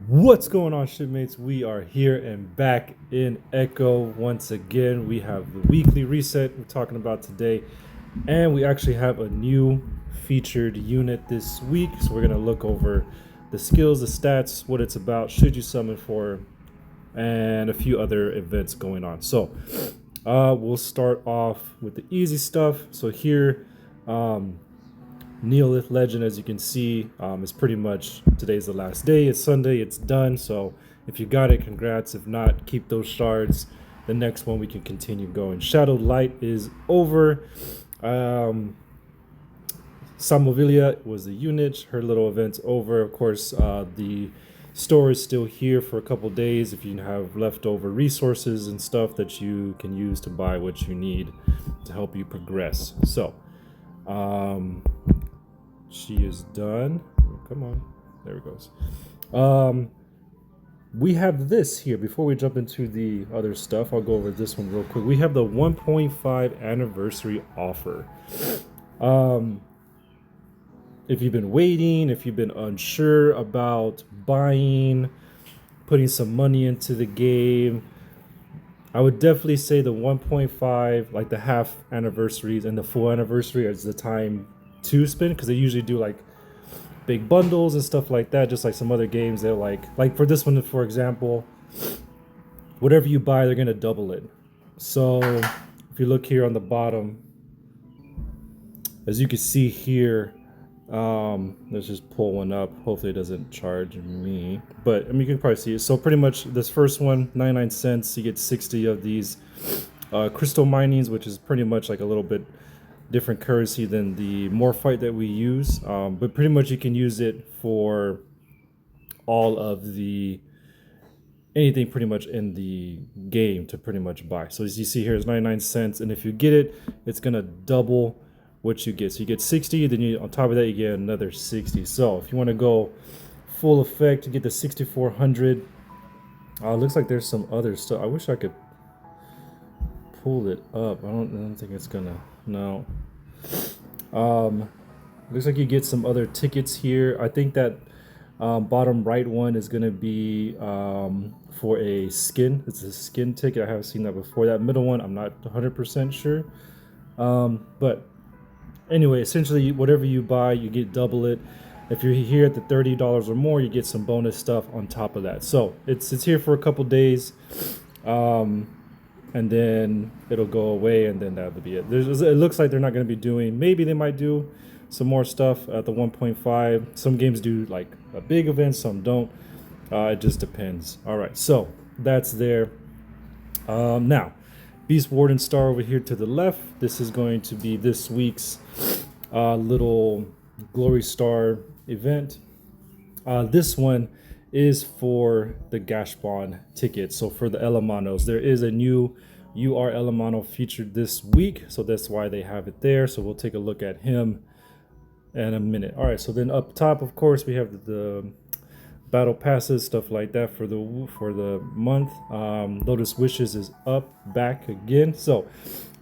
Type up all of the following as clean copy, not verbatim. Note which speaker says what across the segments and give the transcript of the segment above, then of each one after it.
Speaker 1: What's going on, shipmates? We are here and back in Echo once again. We have the weekly reset we're talking about today, and we actually have a new featured unit this week. So we're gonna look over the skills, the stats, what it's about, should you summon for, and a few other events going on. So we'll start off with the easy stuff. So here, Neolith Legend, as you can see, is pretty much today's the last day. It's Sunday, it's done. So if you got it, congrats. If not, keep those shards. The next one we can continue going. Shadowed Light is over. Samovilia was the unit. Her little event's over. Of course, the store is still here for a couple days if you have leftover resources and stuff that you can use to buy what you need to help you progress. So, she is done. Come on. There it goes. We have this here. Before we jump into the other stuff, I'll go over this one real quick. We have the 1.5 anniversary offer. If you've been waiting, if you've been unsure about buying, putting some money into the game, I would definitely say the 1.5, like the half anniversaries and the full anniversary is the time to spend, because they usually do like big bundles and stuff like that, just like some other games that like for this one, for example, whatever you buy, they're gonna double it. So if you look here on the bottom, as you can see here, let's just pull one up. Hopefully it doesn't charge me, but I mean, you can probably see it. So pretty much this first one, 99 cents, you get 60 of these crystal minings, which is pretty much like a little bit different currency than the Morphite that we use, but pretty much you can use it for all of the anything pretty much in the game to pretty much buy. So as you see here, it's 99 cents, and if you get it, it's gonna double what you get. So you get 60, then you on top of that you get another 60. So if you want to go full effect, you get the 6400. Looks like there's some other stuff. I wish I could pull it up. I don't think it's gonna. No. Looks like you get some other tickets here. I think that bottom right one is gonna be for a skin. It's a skin ticket. I haven't seen that before. That middle one, I'm not 100% sure. But anyway, essentially whatever you buy, you get double it. If you're here at the $30 or more, you get some bonus stuff on top of that. So it's here for a couple days. And then it'll go away, and then that'll be it. It looks like they're not going to be doing, maybe they might do some more stuff at the 1.5. Some games do like a big event, some don't. It just depends. All right, so that's there. Now, Beast Warden Star over here to the left. This is going to be this week's little Glory Star event. This one is for the Gashbon ticket. So for the Elemonos, there is a new UR Elemono featured this week, so that's why they have it there. So we'll take a look at him in a minute. All right, so then up top, of course, we have the battle passes, stuff like that for the month. Lotus Wishes is back again. So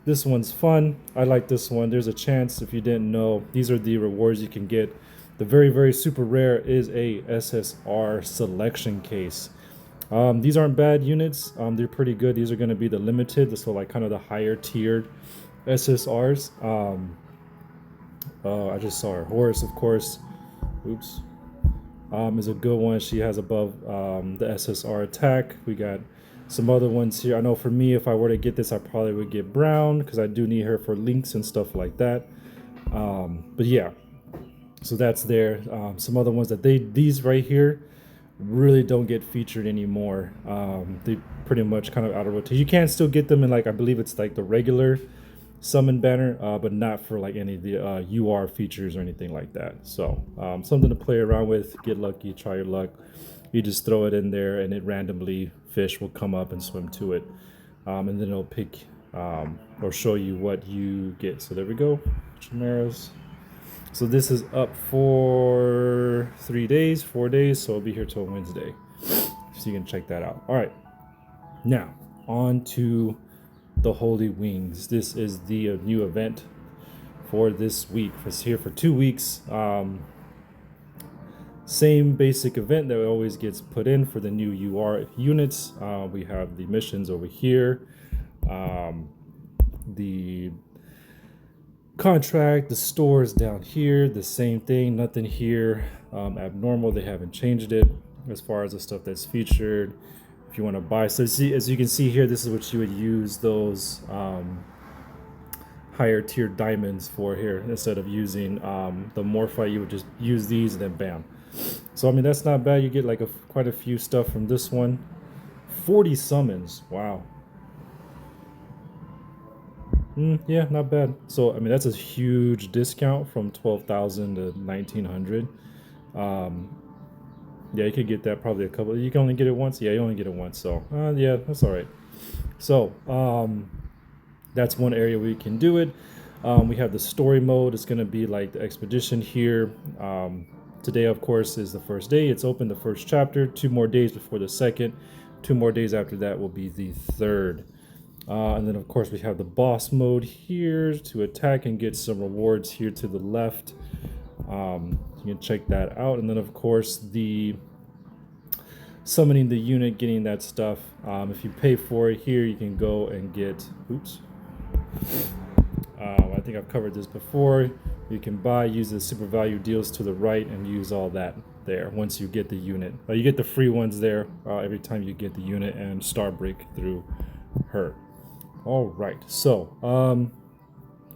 Speaker 1: this one's fun. I like this one. There's a chance, if you didn't know, these are the rewards you can get. The very, very super rare is a SSR selection case. These aren't bad units. They're pretty good. These are going to be the limited, so like kind of the higher tiered SSRs. I just saw her. Horus, of course. Oops. Is a good one. She has above the SSR attack. We got some other ones here. I know for me, if I were to get this, I probably would get Brown, because I do need her for links and stuff like that. But yeah. So that's there. Some other ones that these right here really don't get featured anymore. They pretty much kind of out of rotation. You can still get them in, like, I believe it's like the regular summon banner, but not for like any of the UR features or anything like that. So something to play around with. Get lucky, try your luck. You just throw it in there, and it randomly fish will come up and swim to it, and then it'll pick or show you what you get. So there we go, Chimeras. So this is up for 4 days, so it'll be here till Wednesday. So you can check that out. All right, now on to the Holy Wings. This is the new event for this week. It's here for 2 weeks. Same basic event that always gets put in for the new UR units. We have the missions over here, the contract, the stores down here, the same thing, nothing here abnormal. They haven't changed it as far as the stuff that's featured. If you want to buy, so see, as you can see here, this is what you would use those higher tier diamonds for here. Instead of using the Morphite, you would just use these and then bam. So I mean, that's not bad. You get like quite a few stuff from this one. 40 summons, wow. Yeah, not bad. So I mean, that's a huge discount from 12,000 to 1,900. Yeah, you could get that probably a couple. You can only get it once. Yeah, you only get it once. So yeah, that's all right. So that's one area where you can do it. We have the story mode. It's going to be like the expedition here. Today, of course, is the first day. It's open, the first chapter. 2 more days before the second. 2 more days after that will be the third. And then, of course, we have the boss mode here to attack and get some rewards here to the left. You can check that out. And then, of course, the summoning the unit, getting that stuff. If you pay for it here, you can go and get... Oops. I think I've covered this before. You can buy, use the super value deals to the right, and use all that there once you get the unit. You get the free ones there every time you get the unit and star break through her. All right, so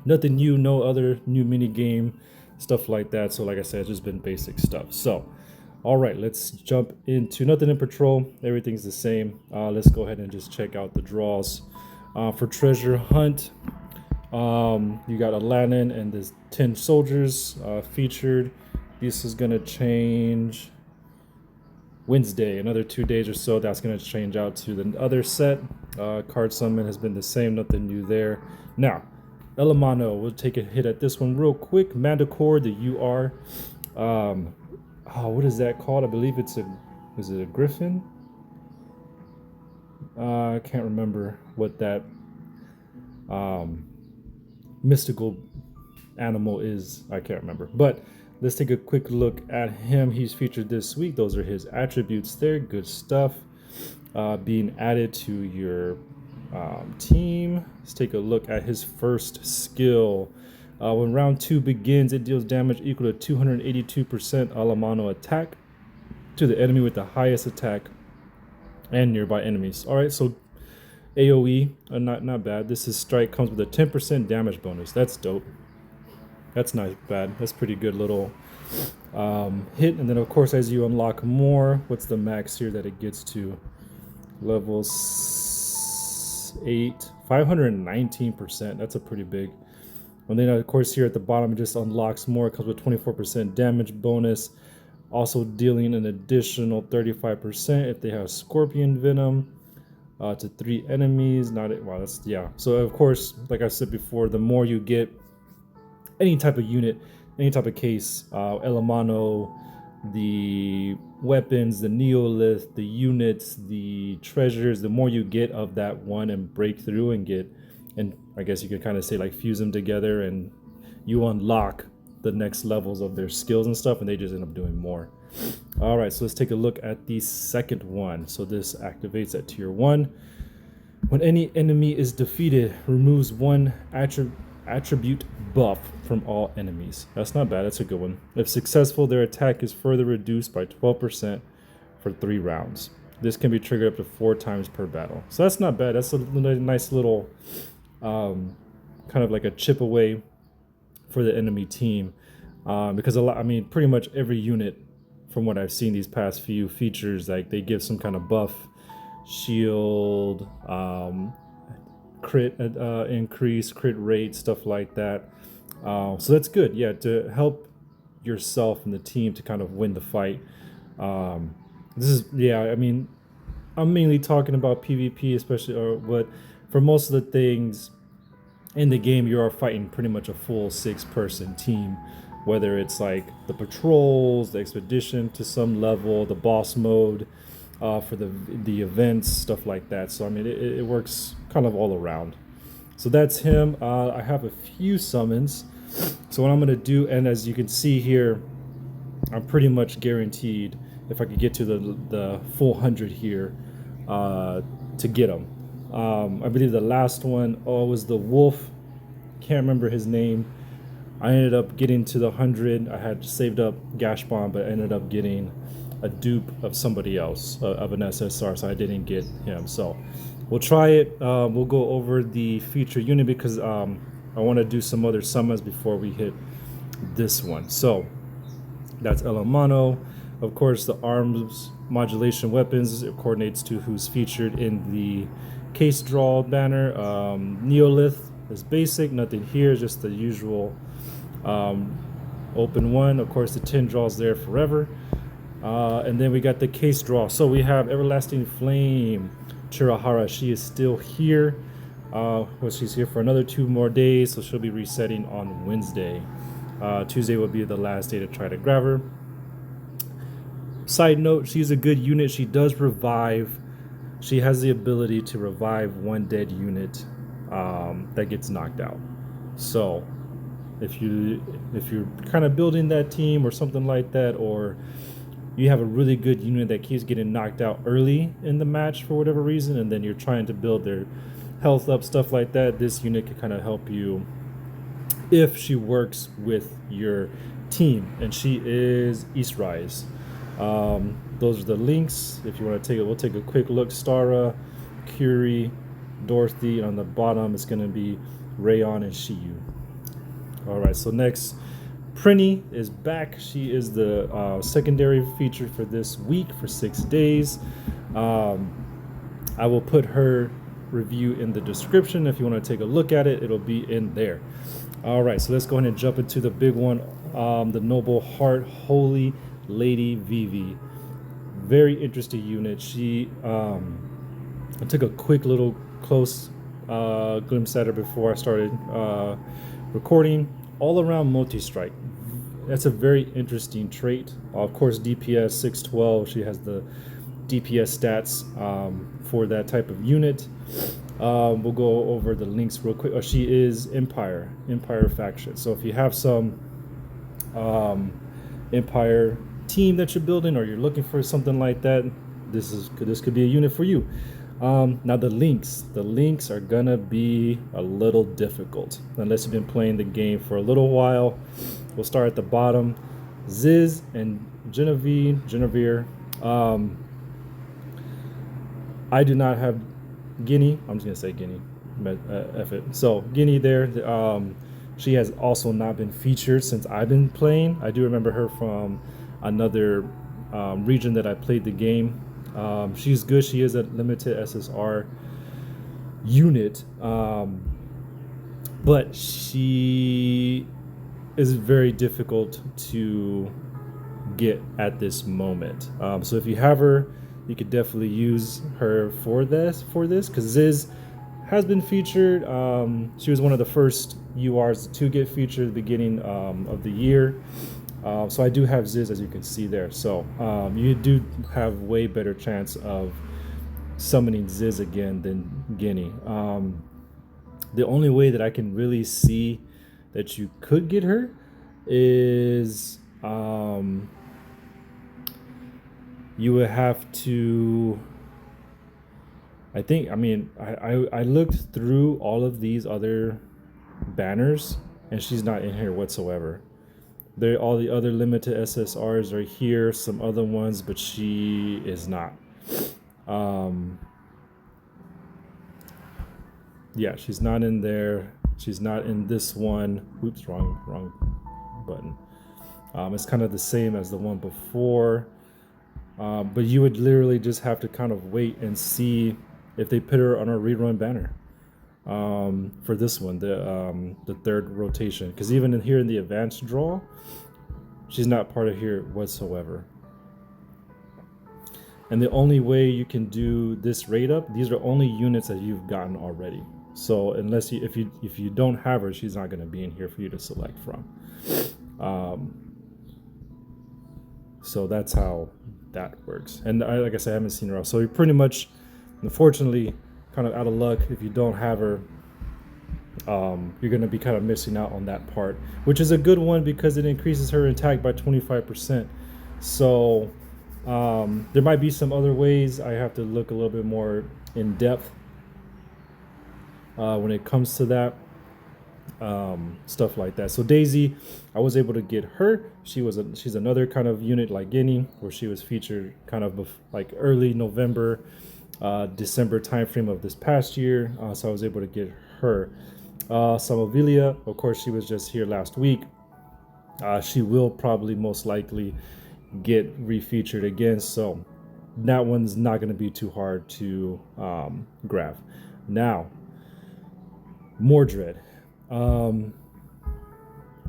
Speaker 1: nothing new, no other new mini game, stuff like that. So like I said, it's just been basic stuff. So all right, let's jump into nothing in patrol. Everything's the same. Let's go ahead and just check out the draws. For treasure hunt, you got Aladdin and the 10 soldiers featured. This is gonna change Wednesday, another 2 days or so. That's gonna change out to the other set. Card summon has been the same, nothing new there. Now, Elemono, we'll take a hit at this one real quick. Manticore, the UR. What is that called? I believe is it a griffin? I can't remember what that mystical animal is. I can't remember, but let's take a quick look at him. He's featured this week. Those are his attributes there. Good stuff. Being added to your team. Let's take a look at his first skill. When round 2 begins, it deals damage equal to 282% Elemono attack to the enemy with the highest attack and nearby enemies. All right, so AoE, not bad. This is strike, comes with a 10% damage bonus. That's dope. That's not bad. That's pretty good little hit. And then of course, as you unlock more, what's the max here that it gets to? Level 8, 519%. That's a pretty big. And then of course here at the bottom, it just unlocks more. It comes with 24% damage bonus. Also dealing an additional 35% if they have scorpion venom. To 3 enemies. Wow, that's, yeah. So of course, like I said before, the more you get any type of unit, any type of case, Elemono, the weapons, the neolith, the units, the treasures, the more you get of that one and break through and get, and I guess you could kind of say like fuse them together, and you unlock the next levels of their skills and stuff, and they just end up doing more. All right, so let's take a look at the second one. So this activates at tier 1. When any enemy is defeated, removes 1 attribute buff from all enemies. That's not bad. That's a good one. If successful, their attack is further reduced by 12% for 3 rounds. This can be triggered up to 4 times per battle. So that's not bad. That's a nice little kind of like a chip away for the enemy team, because pretty much every unit from what I've seen these past few features, like they give some kind of buff, shield, crit increase, crit rate, stuff like that. So that's good, yeah, to help yourself and the team to kind of win the fight. This is, yeah, I mean, I'm mainly talking about PvP, especially, but for most of the things in the game, you are fighting pretty much a full 6-person team, whether it's like the patrols, the expedition to some level, the boss mode for the events, stuff like that. So I mean, it works kind of all around. So that's him. I have a few summons. So what I'm gonna do, and as you can see here, I'm pretty much guaranteed if I could get to the full 100 here to get them. I believe the last one, was the wolf. Can't remember his name. I ended up getting to the 100. I had saved up Gash Bomb, but I ended up getting a dupe of somebody else, of an SSR, so I didn't get him. So we'll try it. We'll go over the feature unit because I want to do some other summons before we hit this one. So that's Elemono. Of course, the arms modulation weapons, it coordinates to who's featured in the case draw banner. Neolith is basic, nothing here, just the usual open one. Of course, the 10 draws there forever. And then we got the case draw. So we have Everlasting Flame, Chirahara. She is still here. Well, she's here for another 2 more days, so she'll be resetting on Wednesday. Tuesday will be the last day to try to grab her. Side note, she's a good unit. She does revive. She has the ability to revive one dead unit that gets knocked out. So if you're kind of building that team or something like that, or you have a really good unit that keeps getting knocked out early in the match for whatever reason, and then you're trying to build their health up, stuff like that, this unit can kind of help you if she works with your team. And she is East Rise. Those are the links. If you want to take it, we'll take a quick look. Stara, Curie, Dorothy, and on the bottom it's going to be Rayon and Shiyu. All right, so next, Prinny is back. She is the secondary feature for this week for 6 days. I will put her review in the description. If you want to take a look at it, it'll be in there. All right, so let's go ahead and jump into the big one, the Noble Heart Holy Lady Vivi. Very interesting unit. She, I took a quick little close glimpse at her before I started recording. All around multi-strike. That's a very interesting trait. Of course, DPS 612. She has the DPS stats for that type of unit. We'll go over the links real quick. She is Empire faction. So if you have some Empire team that you're building, or you're looking for something like that, this could be a unit for you. Now the links are gonna be a little difficult unless you've been playing the game for a little while. We'll start at the bottom. Ziz and Guinevere. I do not have Guinea. I'm just gonna say Guinea. F it. So Guinea there. She has also not been featured since I've been playing. I do remember her from another region that I played the game. She's good. She is a limited SSR unit, but she is very difficult to get at this moment. So if you have her, you could definitely use her for this, because Ziz has been featured. She was one of the first URs to get featured at the beginning of the year. So I do have Ziz, as you can see there. So you do have way better chance of summoning Ziz again than Guinea. The only way that I can really see that you could get her is you would have to, I looked through all of these other banners and she's not in here whatsoever. All the other limited SSRs are here, some other ones, but she is not. Yeah, she's not in there. She's not in this one. Oops, wrong button. It's kind of the same as the one before. But you would literally just have to kind of wait and see if they put her on a rerun banner for this one, the third rotation. Because even in here in the advanced draw, she's not part of here whatsoever. And the only way you can do this rate up, these are only units that you've gotten already. So unless if you don't have her, she's not going to be in here for you to select from. So that's how that works. And like I said, I haven't seen her else. So you're pretty much, unfortunately, kind of out of luck if you don't have her. You're going to be kind of missing out on that part, which is a good one because it increases her attack by 25%. So there might be some other ways. I have to look a little bit more in depth when it comes to that. Stuff like that. So Daisy, I was able to get her. She's another kind of unit like Guinea, where she was featured kind of like early November, December timeframe of this past year. So I was able to get her. Samovilia, of course, she was just here last week. She will probably most likely get refeatured again. So that one's not going to be too hard to grab. Now, Mordred.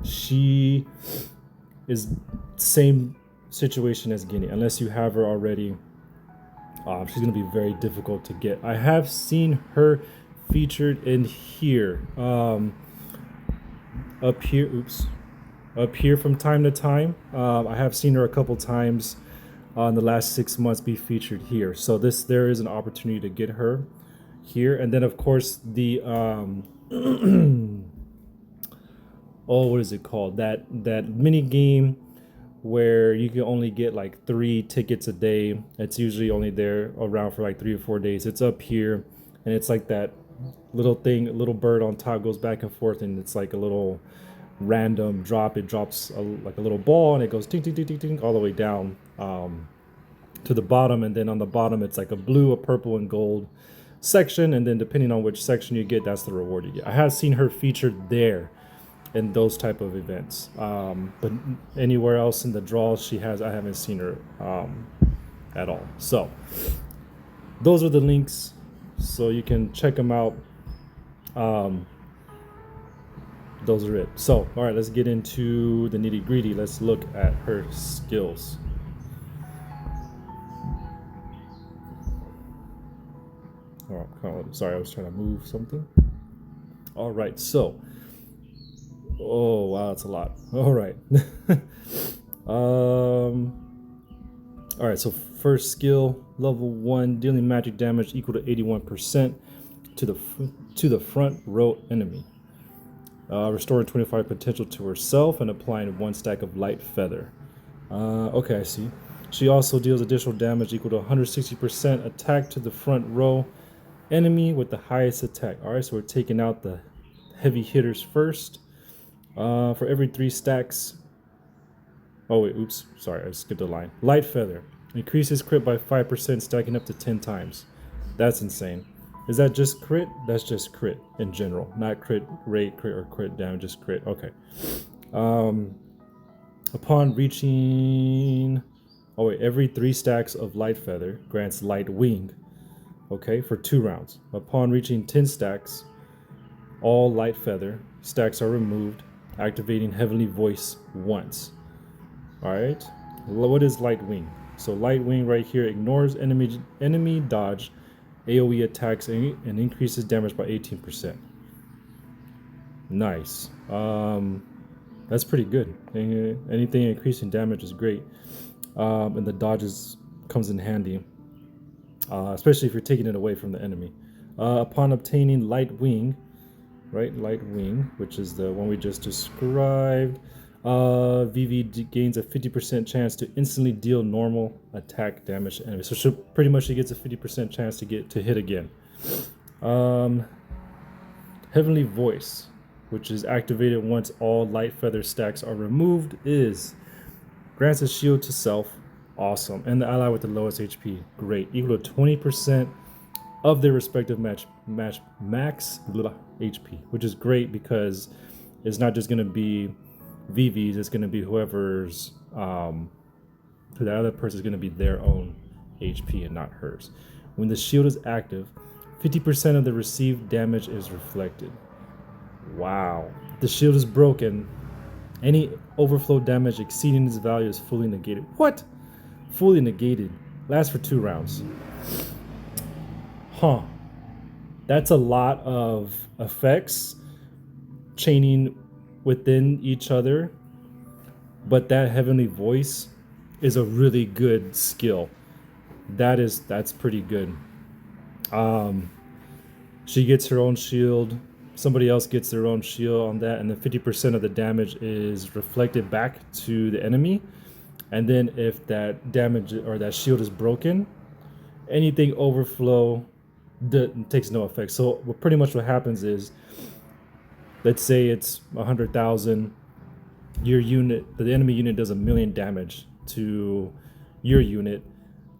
Speaker 1: She is same situation as Guinea. Unless you have her already, she's gonna be very difficult to get. I have seen her featured in here, up here from time to time. I have seen her a couple times in the last 6 months be featured here. So there is an opportunity to get her here, and then of course the oh, what is it called? That mini game where you can only get like 3 tickets a day. It's usually only there around for like 3 or 4 days. It's up here, and it's like that little thing, a little bird on top goes back and forth, and it's like a little random drop. It drops like a little ball, and it goes ting ting ting ting ting all the way down to the bottom, and then on the bottom it's like a blue, a purple, and gold section, and then depending on which section you get, that's the reward you get. I have seen her featured there in those type of events, but anywhere else in the draws I haven't seen her at all. So those are the links, so you can check them out. Those are it. So all right, let's get into the nitty gritty. Let's look at her skills. Oh, sorry, I was trying to move something. All right, so oh wow, that's a lot. All right. All right, so first skill, level 1, dealing magic damage equal to 81% to the front row enemy, restoring 25 potential to herself and applying 1 stack of light feather. Okay, I see. She also deals additional damage equal to 160% attack to the front row enemy with the highest attack. All right, so we're taking out the heavy hitters first. For every 3 stacks. Oh wait, oops, sorry, I skipped a line. Light feather increases crit by 5%, stacking up to 10 times. That's insane. Is that just crit? That's just crit in general, not crit rate, crit or crit damage, just crit. Okay. Upon reaching, oh wait, every 3 stacks of light feather grants light wing. Okay, for 2 rounds. Upon reaching 10 stacks, all light feather stacks are removed, activating heavenly voice once. All right, what is light wing? So light wing right here ignores enemy dodge, AoE attacks, and increases damage by 18%. Nice. That's pretty good. Anything increasing damage is great, and the dodges comes in handy. Especially if you're taking it away from the enemy. Upon obtaining light wing, right, light wing, which is the one we just described, Vivi gains a 50% chance to instantly deal normal attack damage to enemies. So she gets a 50% chance to hit again. Heavenly voice, which is activated once all light feather stacks are removed, grants a shield to self. Awesome. And the ally with the lowest HP, great, equal to 20% of their respective max HP, which is great because it's not just going to be Vivi's, it's going to be whoever's the other person is going to be their own HP and not hers. When the shield is active, 50% of the received damage is reflected. Wow. The shield is broken. Any overflow damage exceeding its value is fully negated. What? Fully negated. Lasts for 2 rounds. Huh. That's a lot of effects chaining within each other. But that heavenly voice is a really good skill. That's pretty good. She gets her own shield. Somebody else gets their own shield on that, and then 50% of the damage is reflected back to the enemy. And then if that damage or that shield is broken, anything overflow takes no effect. So pretty much what happens is, let's say it's 100,000. Your unit, the enemy unit, does 1,000,000 damage to your unit.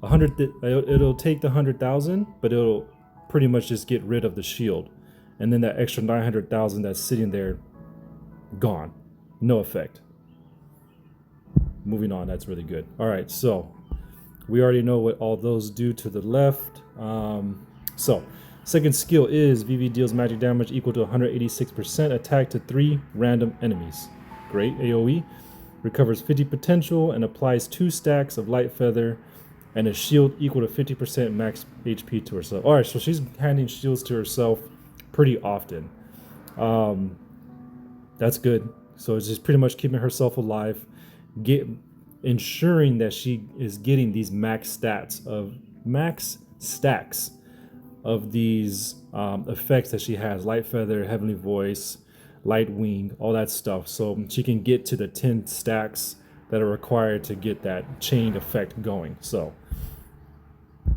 Speaker 1: It'll take the 100,000, but it'll pretty much just get rid of the shield, and then that extra 900,000 that's sitting there, gone, no effect. Moving on, that's really good. All right, so we already know what all those do to the left. So second skill is Vivi deals magic damage equal to 186% attack to 3 random enemies. Great. AoE recovers 50 potential and applies 2 stacks of light feather and a shield equal to 50% max HP to herself. All right, so she's handing shields to herself pretty often. That's good. So it's just pretty much keeping herself alive, ensuring that she is getting these max stacks of these effects that she has: light feather, heavenly voice, light wing, all that stuff. So she can get to the 10 stacks that are required to get that chain effect going. So,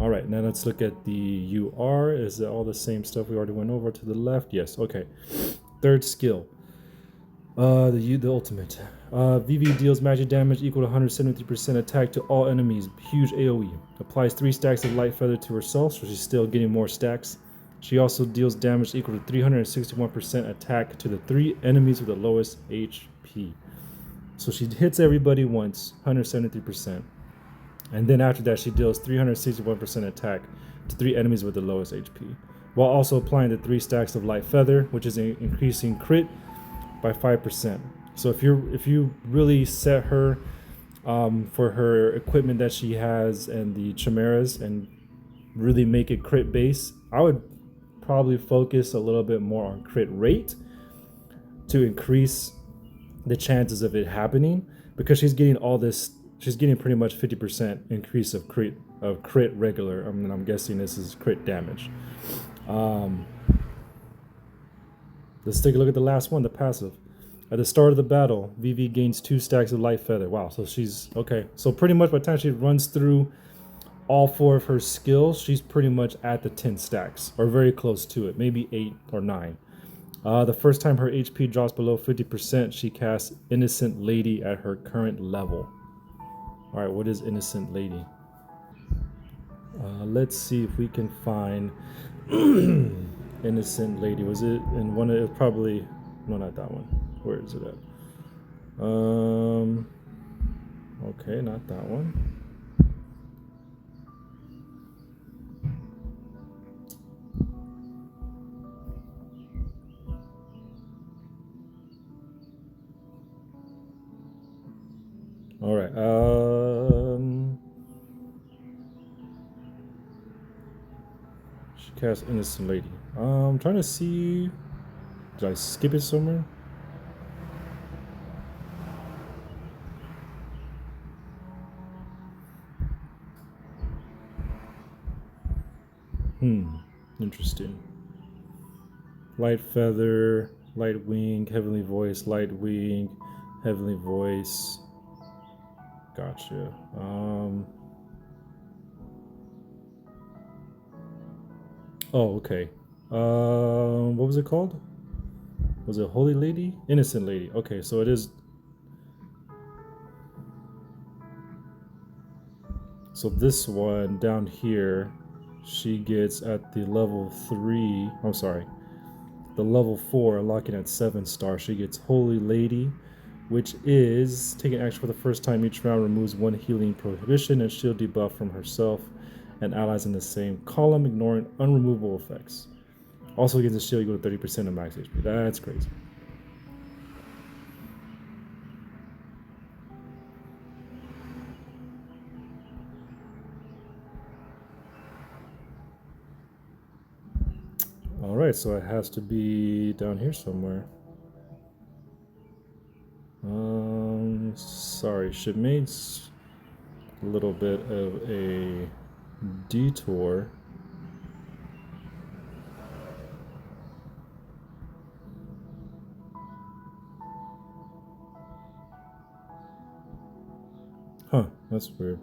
Speaker 1: all right, now let's look at the UR. Is it all the same stuff we already went over to the left? Yes. Okay. Third skill. The ultimate. Vivi deals magic damage equal to 173% attack to all enemies. Huge AoE. Applies 3 stacks of light feather to herself, so she's still getting more stacks. She also deals damage equal to 361% attack to the 3 enemies with the lowest HP. So she hits everybody once, 173%. And then after that, she deals 361% attack to 3 enemies with the lowest HP, while also applying the 3 stacks of light feather, which is increasing crit by 5%. So if you really set her for her equipment that she has and the chimeras and really make it crit base, I would probably focus a little bit more on crit rate to increase the chances of it happening, because she's getting all this. She's getting pretty much 50% increase of crit regular. I mean, I'm guessing this is crit damage. Let's take a look at the last one, the passive. At the start of the battle, Vivi gains 2 stacks of light feather. Wow, so she's okay. So pretty much by the time she runs through all 4 of her skills, she's pretty much at the 10 stacks, or very close to it, maybe 8 or 9. The first time her HP drops below 50%, she casts Innocent Lady at her current level. All right, what is Innocent Lady? Let's see if we can find Innocent Lady. Was it in one of it? Probably, no, not that one. Where is it at? Okay, not that one. All right. She casts Innocent Lady. I'm trying to see. Did I skip it somewhere? Interesting. Light feather, light wing, heavenly voice, light wing, heavenly voice. Gotcha. Oh, okay. What was it called? Was it Holy Lady? Innocent Lady. Okay, so it is. So this one down here, she gets at the level 3. I'm sorry. The level 4, unlocking at 7 star. She gets Holy Lady, which is taking action for the first time each round, removes 1 healing prohibition and shield debuff from herself and allies in the same column, ignoring unremovable effects. Also gives a shield equal to 30% of max HP. That's crazy. All right, so it has to be down here somewhere. Sorry, shipmates. A little bit of a detour. Huh, that's weird.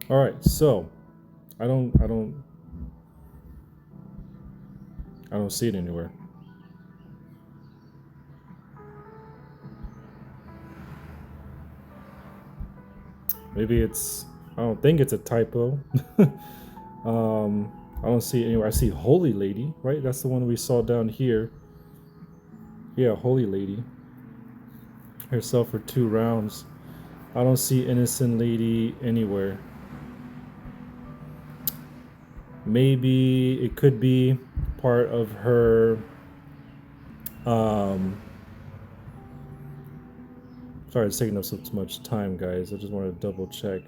Speaker 1: All right, so I don't see it anywhere. Maybe it's, I don't think it's a typo. I don't see it anywhere. I see Holy Lady, right? That's the one we saw down here. Yeah, Holy Lady. Herself for 2 rounds. I don't see Innocent Lady anywhere. Maybe it could be part of her. Sorry, it's taking up so much time, guys. I just wanted to double check.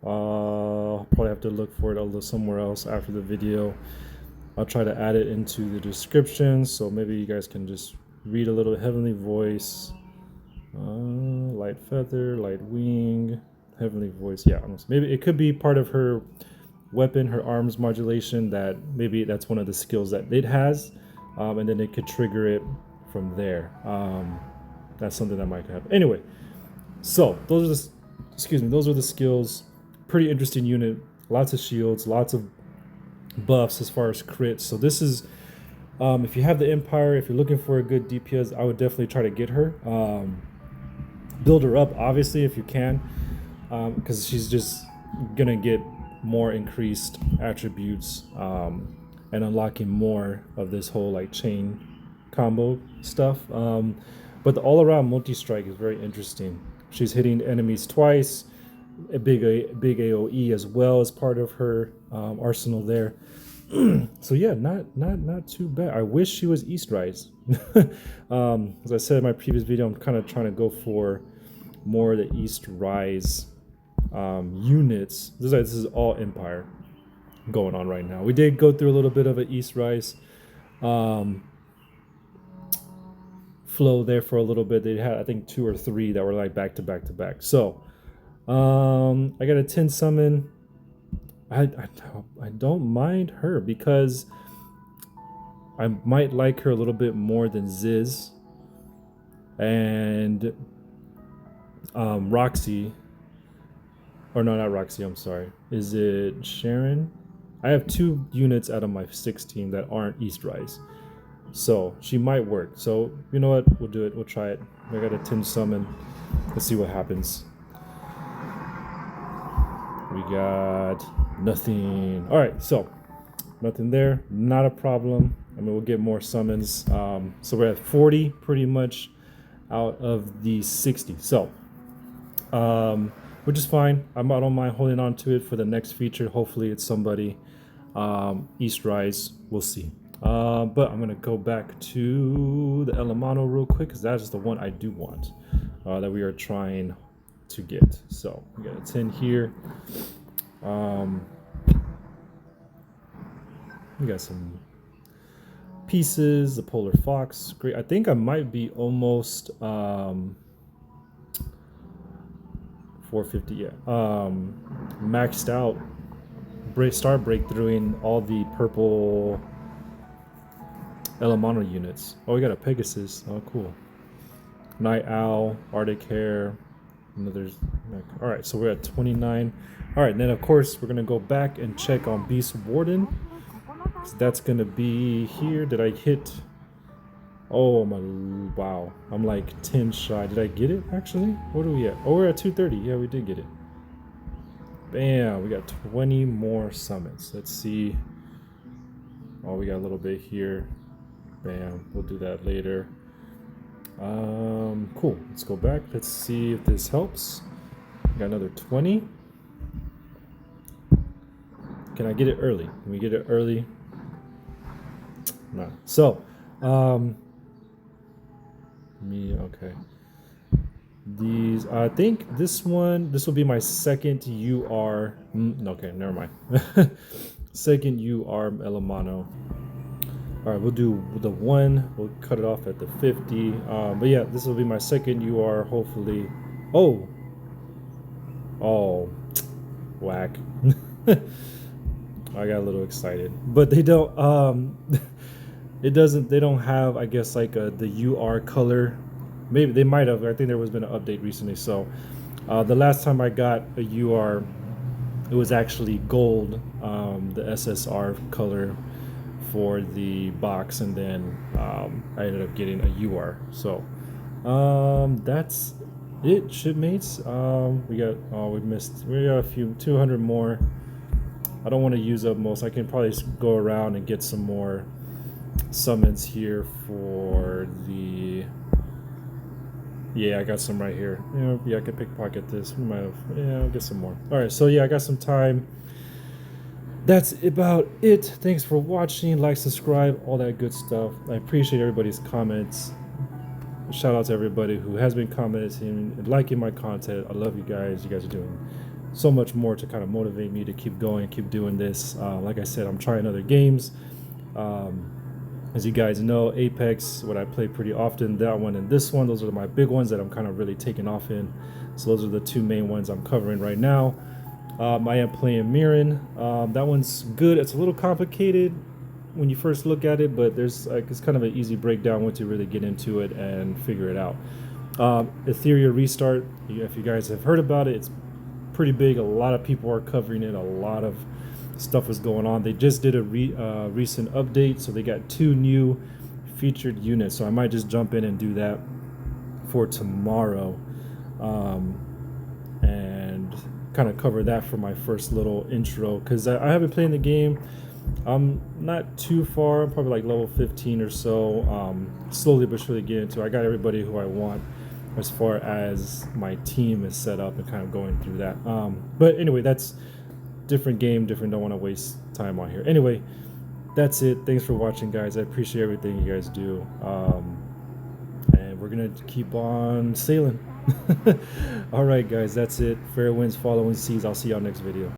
Speaker 1: I'll probably have to look for it somewhere else after the video. I'll try to add it into the description, so maybe you guys can just read a little. Heavenly Voice, light feather, light wing, heavenly voice. Yeah, maybe it could be part of her weapon, her arms modulation. That maybe that's one of the skills that it has, and then it could trigger it from there. That's something that might happen. Anyway, so those are the skills. Pretty interesting unit. Lots of shields, lots of buffs as far as crits. So this is, if you have the Empire, if you're looking for a good DPS, I would definitely try to get her. Build her up, obviously, if you can, because she's just gonna get more increased attributes and unlocking more of this whole like chain combo stuff. But the all-around multi-strike is very interesting. She's hitting enemies twice. A big AOE as well as part of her arsenal there. So yeah, not too bad. I wish she was Eastrise. As I said in my previous video, I'm kind of trying to go for more of the Eastrise units. This is all Empire going on right now. We did go through a little bit of an Eastrise flow there for a little bit. They had, I think, 2 or 3 that were like back to back to back. So I got a 10 summon. I don't mind her because I might like her a little bit more than Ziz and Roxy. Or no, not Roxy, I'm sorry. Is it Sharon? I have 2 units out of my 16 that aren't Eastrise. So she might work. So you know what? We'll do it. We'll try it. I got a 10 summon. Let's see what happens. We got nothing. All right, so nothing there. Not a problem. I mean, we'll get more summons. So we're at 40 pretty much out of the 60. So, which is fine. I don't mind holding on to it for the next feature. Hopefully it's somebody Eastrise. We'll see. But I'm gonna go back to the Elemono real quick because that is the one I do want that we are trying to get. So we got a 10 here. We got some pieces. The Polar Fox, great. I think I might be almost 450. Yeah, maxed out. Start breakthroughing all the purple Elemono units. Oh, we got a Pegasus. Oh, cool. Night Owl, Arctic Hare. All right, so we're at 29. All right, then of course we're gonna go back and check on Beast Warden. So that's gonna be here. Did I hit? Oh my, wow! I'm like 10 shy. Did I get it actually? What are we at? Oh, we're at 230. Yeah, we did get it. Bam! We got 20 more summons. Let's see. Oh, we got a little bit here. Bam! We'll do that later. Cool. Let's go back. Let's see if this helps. Got another 20. Can I get it early? Can we get it early? No. So, okay. These, I think this will be my second UR. Okay, never mind. Second UR Elemono. All right, we'll do the 1. We'll cut it off at the 50. But yeah, this will be my second UR, hopefully. Oh, whack. I got a little excited, but they don't. They don't have, I guess, like the UR color. Maybe they might have. I think there was been an update recently, so The last time I got a UR, it was actually gold, the SSR color for the box, and then I ended up getting a UR. So that's it, shipmates. We got we got a few 200 more. I don't want to use up most. I can probably just go around and get some more summons here for the. Yeah, I got some right here. Yeah, I could pickpocket this. We might have. Yeah, I'll get some more. All right, so yeah, I got some time. That's about it. Thanks for watching. Like, subscribe, all that good stuff. I appreciate everybody's comments. Shout out to everybody who has been commenting and liking my content. I love you guys. You guys are doing so much more to kind of motivate me to keep going, keep doing this. Like I said, I'm trying other games. As you guys know, Apex, what I play pretty often, that one and this one, those are my big ones that I'm kind of really taking off in. So those are the two main ones I'm covering right now. I am playing Mourn. That one's good. It's a little complicated when you first look at it, but there's like it's kind of an easy breakdown once you really get into it and figure it out. Ethereal Restart, if you guys have heard about it, it's pretty big. A lot of people are covering it. A lot of stuff is going on. They just did a recent update, so they got 2 new featured units. So I might just jump in and do that for tomorrow, and kind of cover that for my first little intro, because I haven't played the game. I'm not too far. I'm probably like level 15 or so. Slowly but surely get into it. I got everybody who I want as far as my team is set up and kind of going through that. But anyway, that's different game, different. Don't want to waste time on here. Anyway, that's it. Thanks for watching, guys. I appreciate everything you guys do. And we're gonna keep on sailing. All right, guys, that's it. Fair winds, following seas. I'll see y'all next video.